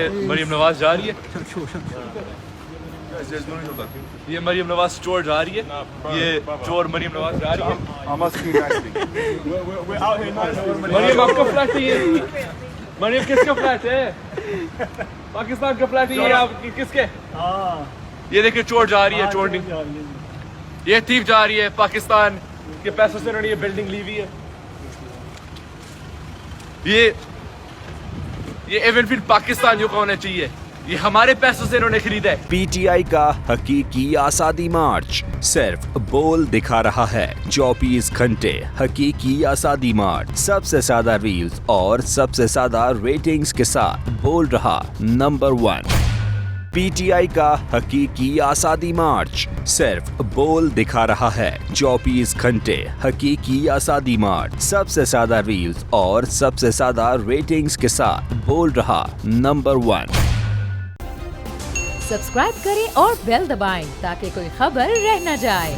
मरियम नवाज जा रही है। ये मरियम नवाज चोर जा रही है। ये चोर मरियम नवाज जा रही है। मरियम आपका फ्लैट है ये? मरियम किसका फ्लैट है? पाकिस्तान का फ्लैट है ये? आप किसके? ये देखिए चोर जा रही है, चोर नहीं, ये थीफ जा रही है। पाकिस्तान के पैसों से उन्होंने ये बिल्डिंग ली हुई है। ये एवेनफील्ड पाकिस्तानियों का होना चाहिए, ये हमारे पैसों से इन्होंने खरीदा है। पीटीआई का हकीकी आजादी मार्च सिर्फ बोल दिखा रहा है। 24 घंटे हकीकी आजादी मार्च, सबसे ज्यादा रील्स और सबसे ज्यादा रेटिंग्स के साथ बोल रहा नंबर 1। पीटीआई का हकीकी आजादी मार्च सिर्फ बोल दिखा रहा है। 24 घंटे हकीकी आजादी मार्च, सबसे ज्यादा रील्स और सबसे ज्यादा रेटिंग्स के साथ बोल रहा नंबर 1। सब्सक्राइब करें और बेल दबाएं ताकि कोई खबर रह न जाए।